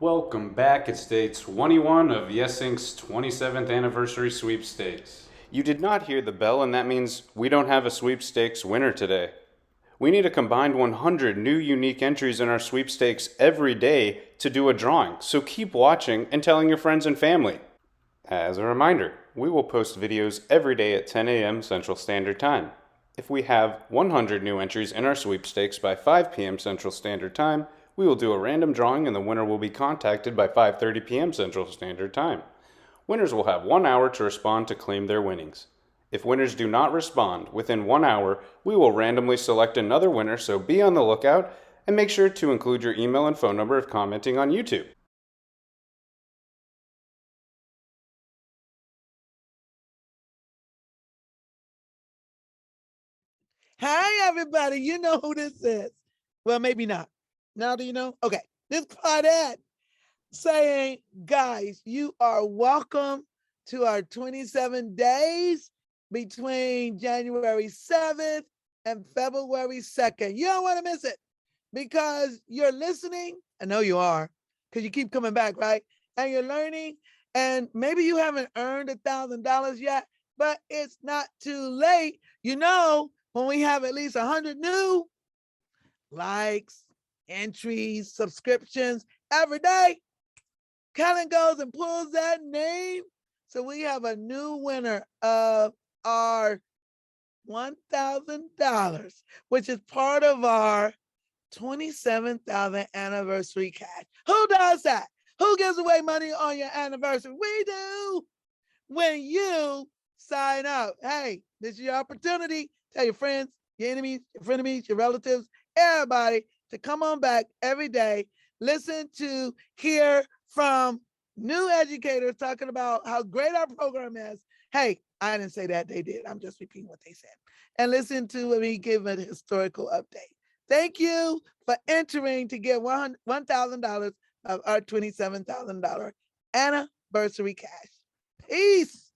Welcome back. It's day 21 of Yes Inc.'s 27th anniversary sweepstakes. You did not hear the bell, and that means we don't have a sweepstakes winner today. We need a combined 100 new unique entries in our sweepstakes every day to do a drawing, so keep watching and telling your friends and family. As a reminder, we will post videos every day at 10 a.m. Central Standard Time. If we have 100 new entries in our sweepstakes by 5 p.m. Central Standard Time, we will do a random drawing and the winner will be contacted by 5:30 p.m. Central Standard Time. Winners will have 1 hour to respond to claim their winnings. If winners do not respond within 1 hour, we will randomly select another winner, so be on the lookout and make sure to include your email and phone number if commenting on YouTube. Hi, everybody. You know who this is. Well, maybe not. Now do you know? Okay. This Claudette saying, guys, you are welcome to our 27 days between January 7th and February 2nd. You don't want to miss it because you're listening. I know you are because you keep coming back, right? And you're learning. And maybe you haven't earned $1,000 yet, but it's not too late. You know, when we have at least 100 new likes, entries, subscriptions every day, Kellen goes and pulls that name. So we have a new winner of our $1,000, which is part of our 27,000 anniversary cash. Who does that? Who gives away money on your anniversary? We do. When you sign up. Hey, this is your opportunity. Tell your friends, your enemies, your frenemies, your relatives, everybody to come on back every day. Listen to, hear from new educators talking about how great our program is. Hey, I didn't say that, they did. I'm just repeating what they said. And listen to me give a historical update. Thank you for entering to get $1,000 of our $27,000 anniversary cash. Peace.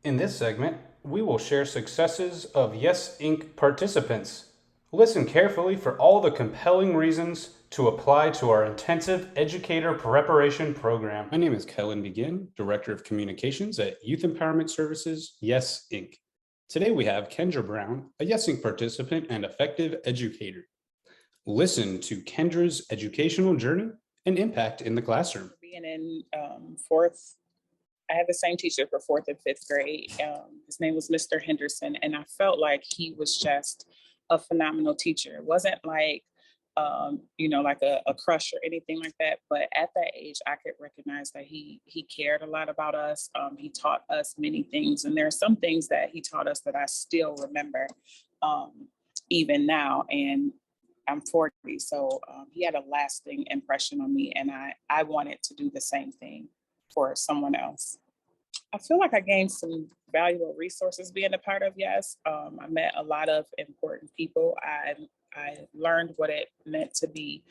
In this segment, we will share successes of Yes Inc. participants. Listen carefully for all the compelling reasons to apply to our intensive educator preparation program. My name is Kellen Begin, Director of Communications at Youth Empowerment Services, Yes Inc. Today we have Kendra Brown, a Yes Inc. participant and effective educator. Listen to Kendra's educational journey and impact in the classroom. Being in fourth, I had the same teacher for fourth and fifth grade. His name was Mr. Henderson, and I felt like he was just a phenomenal teacher. It wasn't like, like a crush or anything like that. But at that age, I could recognize that he cared a lot about us. He taught us many things, and there are some things that he taught us that I still remember, even now. And I'm 40, so he had a lasting impression on me, and I wanted to do the same thing for someone else. I feel like I gained some valuable resources being a part of Yes. I met a lot of important people. I learned what it meant to be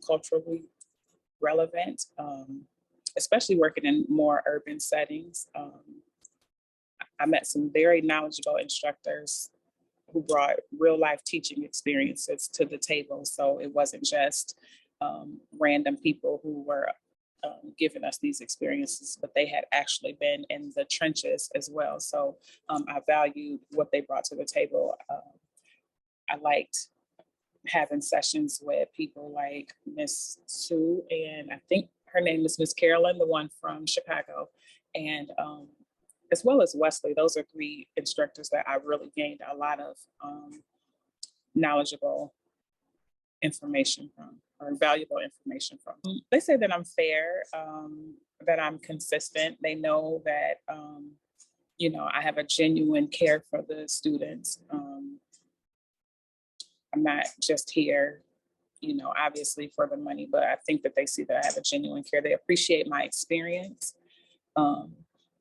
culturally relevant, especially working in more urban settings. I met some very knowledgeable instructors who brought real life teaching experiences to the table. So it wasn't just random people who were giving us these experiences, but they had actually been in the trenches as well. So I valued what they brought to the table. I liked having sessions with people like Miss Sue, and I think her name is Miss Carolyn, the one from Chicago, and as well as Wesley. Those are three instructors that I really gained a lot of knowledgeable information from, or valuable information from. They say that I'm fair, that I'm consistent. They know that, I have a genuine care for the students. I'm not just here, obviously for the money, but I think that they see that I have a genuine care. They appreciate my experience.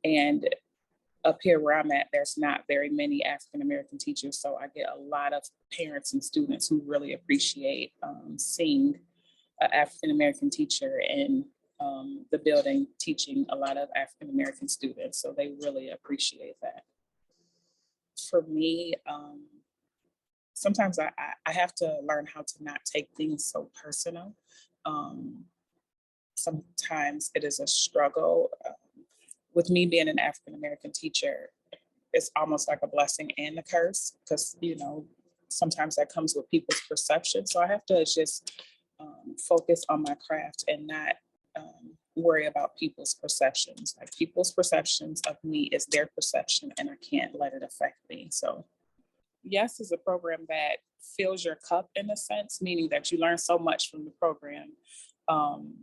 And up here where I'm at, there's not very many African-American teachers. So I get a lot of parents and students who really appreciate seeing an African-American teacher in the building teaching a lot of African-American students. So they really appreciate that. For me, sometimes I have to learn how to not take things so personal. Sometimes it is a struggle. With me being an African American teacher, it's almost like a blessing and a curse because, sometimes that comes with people's perception. So I have to just focus on my craft and not worry about people's perceptions. Like people's perceptions of me is their perception, and I can't let it affect me. So Yes is a program that fills your cup in a sense, meaning that you learn so much from the program. Um,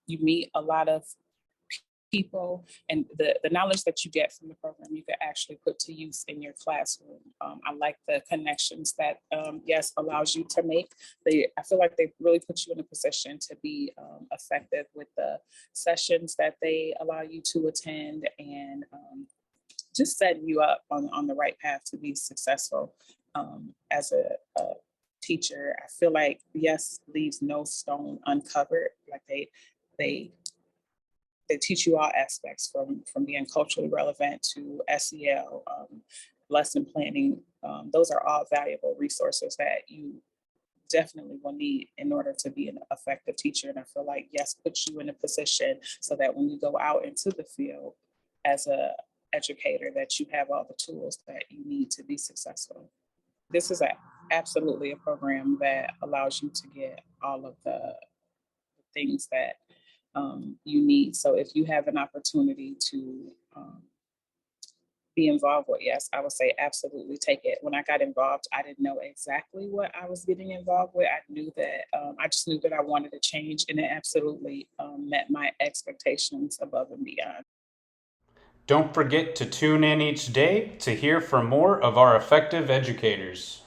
you meet a lot of people, and the knowledge that you get from the program you can actually put to use in your classroom. I like the connections that Yes allows you to make. I feel like they really put you in a position to be effective with the sessions that they allow you to attend, and just setting you up on the right path to be successful as a teacher. I feel like Yes leaves no stone uncovered. Like they they teach you all aspects from being culturally relevant to SEL, lesson planning. Those are all valuable resources that you definitely will need in order to be an effective teacher. And I feel like Yes puts you in a position so that when you go out into the field as a educator, that you have all the tools that you need to be successful. This is absolutely a program that allows you to get all of the things that you need. So if you have an opportunity to be involved with Yes, I would say absolutely take it. When I got involved, I didn't know exactly what I was getting involved with. I just knew that I wanted to change, and it absolutely met my expectations above and beyond. Don't forget to tune in each day to hear from more of our effective educators.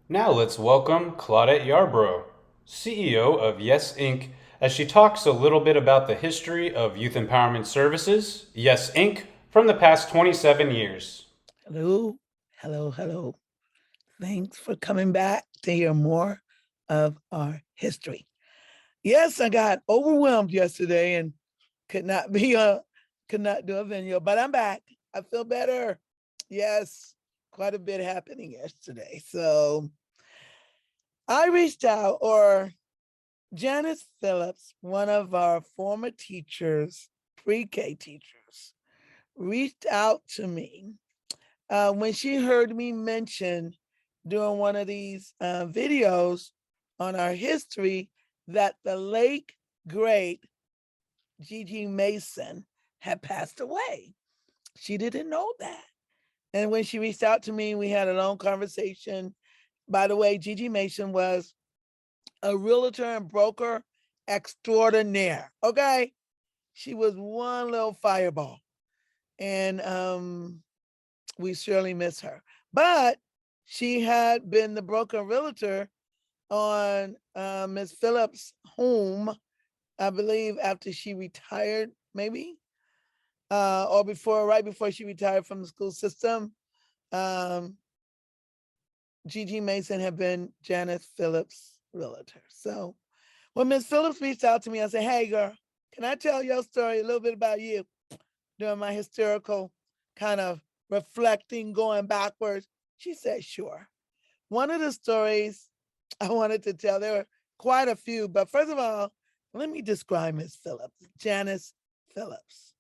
Now let's welcome Claudette Yarbrough, CEO of Yes Inc., as she talks a little bit about the history of youth empowerment services, Yes Inc., from the past 27 years. Hello, hello, hello. Thanks for coming back to hear more of our history. Yes, I got overwhelmed yesterday and could not do a video, but I'm back. I feel better. Yes, quite a bit happening yesterday. So I reached out, or Janice Phillips, one of our former teachers, pre-K teachers, reached out to me when she heard me mention during one of these videos on our history that the late great Gigi Mason had passed away. She didn't know that. And when she reached out to me, we had a long conversation. By the way, Gigi Mason was a realtor and broker extraordinaire. Okay. She was one little fireball. And we surely miss her. But she had been the broker and realtor on Ms. Phillips' home, I believe, after she retired, maybe, or right before she retired from the school system. Gigi Mason had been Janice Phillips' realtor. So when Ms. Phillips reached out to me, I said, "Hey, girl, can I tell your story, a little bit about you?" During my historical kind of reflecting, going backwards. She said, "Sure." One of the stories I wanted to tell, there were quite a few, but first of all, let me describe Ms. Phillips, Janice Phillips.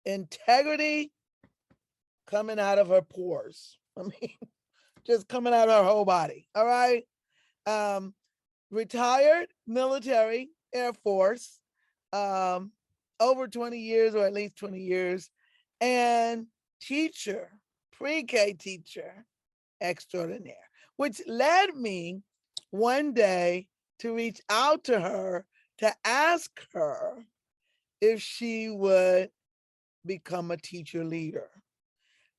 Integrity coming out of her pores. I mean, just coming out of her whole body. All right. Retired military, Air Force, over 20 years, or at least 20 years, and teacher, pre-K teacher extraordinaire, which led me one day to reach out to her to ask her if she would become a teacher leader.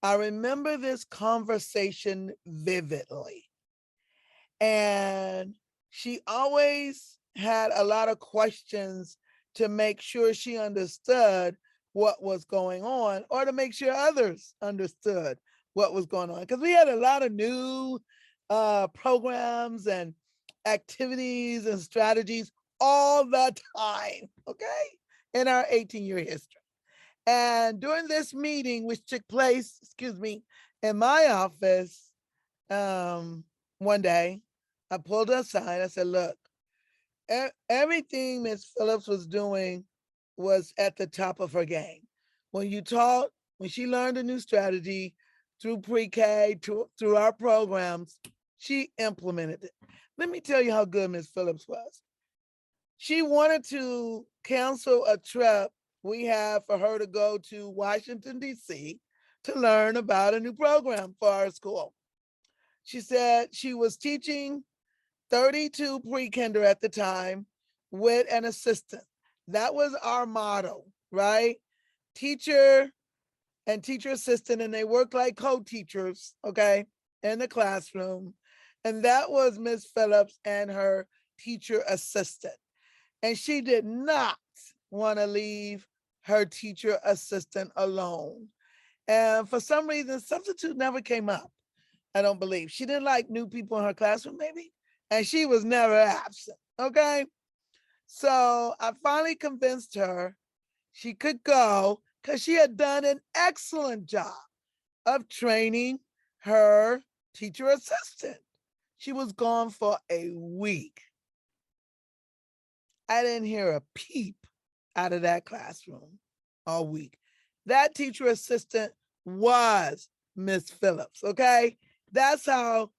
I remember this conversation vividly. And she always had a lot of questions to make sure she understood what was going on, or to make sure others understood what was going on. Because we had a lot of new programs and activities and strategies all the time, okay, in our 18-year history. And during this meeting, which took place, in my office, one day, I pulled her aside. I said, look, everything Miss Phillips was doing was at the top of her game. When you taught, when she learned a new strategy through pre-K, through our programs, she implemented it. Let me tell you how good Miss Phillips was. She wanted to cancel a trip we had for her to go to Washington, D.C. to learn about a new program for our school. She said she was teaching 32 pre-kinder at the time with an assistant. That was our motto, right? Teacher and teacher assistant, and they worked like co-teachers, okay, in the classroom. And that was Miss Phillips and her teacher assistant. And she did not want to leave her teacher assistant alone. And for some reason, substitute never came up. I don't believe. She didn't like new people in her classroom, maybe. And she was never absent. Okay. So I finally convinced her she could go because she had done an excellent job of training her teacher assistant. She was gone for a week. I didn't hear a peep out of that classroom all week. That teacher assistant was Miss Phillips, okay? That's how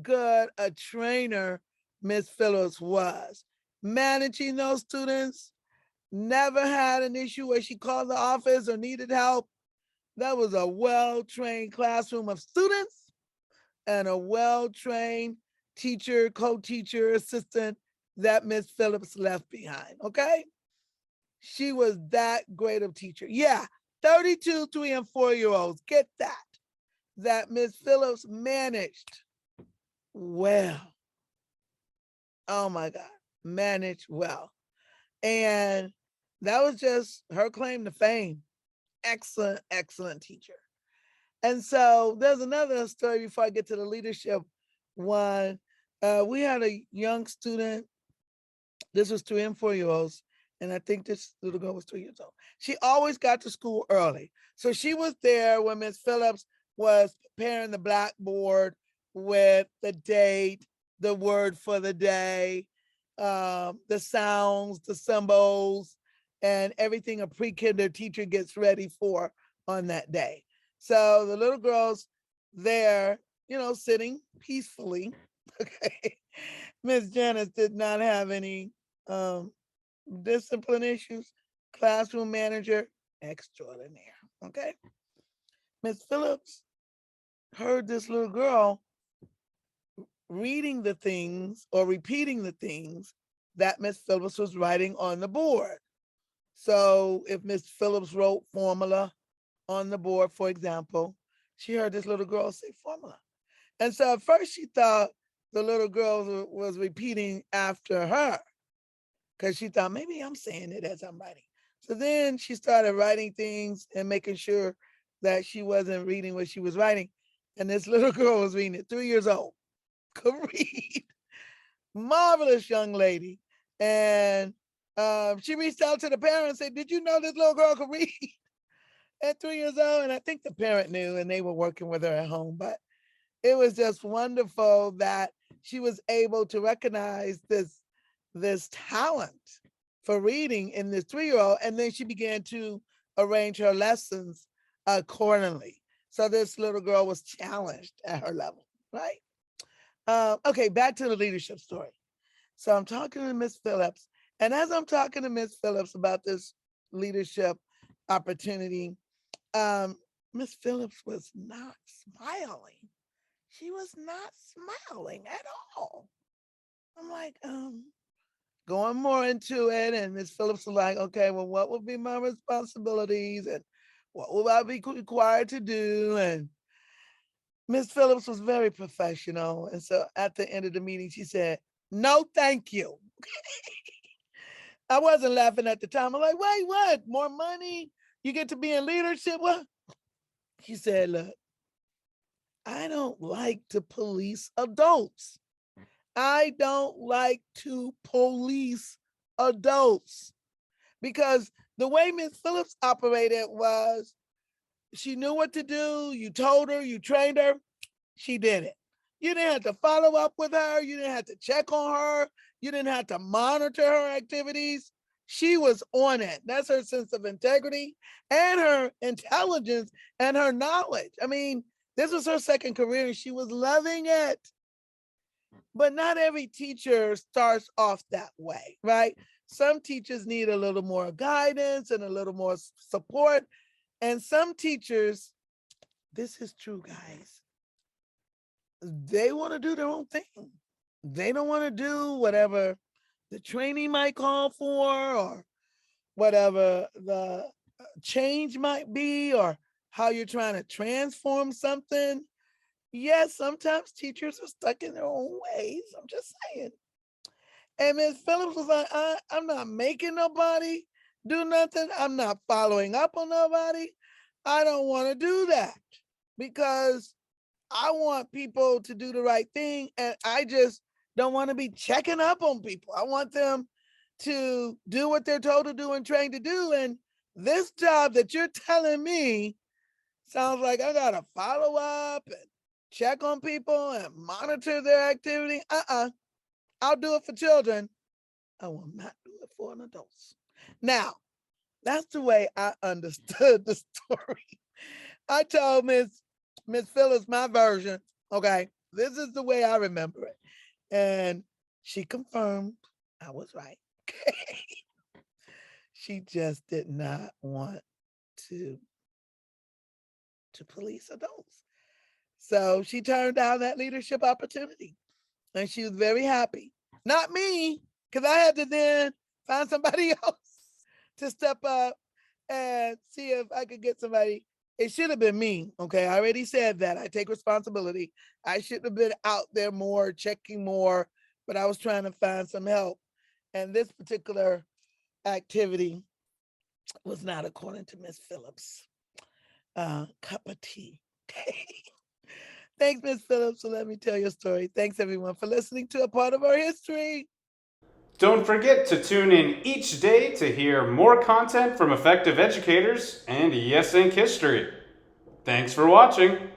good a trainer Miss Phillips was. Managing those students, never had an issue where she called the office or needed help. That was a well-trained classroom of students and a well-trained teacher, co-teacher, assistant that Miss Phillips left behind, okay? She was that great of teacher. Yeah, 32, 3, and 4-year-olds, get that Miss Phillips managed well. Oh my God, managed well. And that was just her claim to fame. Excellent, excellent teacher. And so there's another story before I get to the leadership one. We had a young student. This was 3 and 4-year-olds. And I think this little girl was 3 years old. She always got to school early. So she was there when Miss Phillips was preparing the blackboard with the date, the word for the day, the sounds, the symbols, and everything a pre-kinder teacher gets ready for on that day. So the little girl's there, sitting peacefully. Okay. Miss Janice did not have any discipline issues. Classroom manager extraordinaire. Okay. Miss Phillips heard this little girl reading the things or repeating the things that Miss Phillips was writing on the board. So if Miss Phillips wrote formula on the board, for example, she heard this little girl say formula. And so at first she thought the little girl was repeating after her because she thought maybe I'm saying it as I'm writing. So then she started writing things and making sure that she wasn't reading what she was writing. And this little girl was reading it, 3 years old, could read. Marvelous young lady. And she reached out to the parent and said, did you know this little girl could read at 3 years old? And I think the parent knew and they were working with her at home. But it was just wonderful that she was able to recognize this talent for reading in this 3-year-old. And then she began to arrange her lessons accordingly. So this little girl was challenged at her level, right? Okay, back to the leadership story. So I'm talking to Miss Phillips. And as I'm talking to Miss Phillips about this leadership opportunity, Miss Phillips was not smiling. She was not smiling at all. I'm like, going more into it. And Miss Phillips was like, okay, well, what will be my responsibilities and what will I be required to do? And Miss Phillips was very professional. And so at the end of the meeting, she said, no, thank you. I wasn't laughing at the time. I'm like, wait, what? More money? You get to be in leadership? What? She said, look, I don't like to police adults. I don't like to police adults because the way Miss Phillips operated was she knew what to do. You told her, you trained her, she did it. You didn't have to follow up with her. You didn't have to check on her. You didn't have to monitor her activities. She was on it. That's her sense of integrity and her intelligence and her knowledge. I mean, this was her second career and she was loving it. But not every teacher starts off that way, right? Some teachers need a little more guidance and a little more support. And some teachers, this is true, guys, they want to do their own thing. They don't want to do whatever the training might call for or whatever the change might be or how you're trying to transform something. Yes, sometimes teachers are stuck in their own ways. I'm just saying. And Ms. Phillips was like, I'm not making nobody do nothing. I'm not following up on nobody. I don't want to do that because I want people to do the right thing. And I just don't want to be checking up on people. I want them to do what they're told to do and trained to do. And this job that you're telling me sounds like I got to follow up and check on people and monitor their activity. I'll do it for children. I will not do it for an adults. Now, that's the way I understood the story. I told Miss Phyllis my version. Okay, this is the way I remember it. And she confirmed I was right. She just did not want to police adults. So she turned down that leadership opportunity. And she was very happy. Not me, because I had to then find somebody else to step up and see if I could get somebody. It should have been me. Okay, I already said that. I take responsibility. I should have been out there more, checking more, but I was trying to find some help. And this particular activity was not according to Miss Phillips. Cup of tea. Thanks, Miss Phillips, for letting me tell your story. Thanks, everyone, for listening to a part of our history. Don't forget to tune in each day to hear more content from effective educators and Yes Inc. history. Thanks for watching.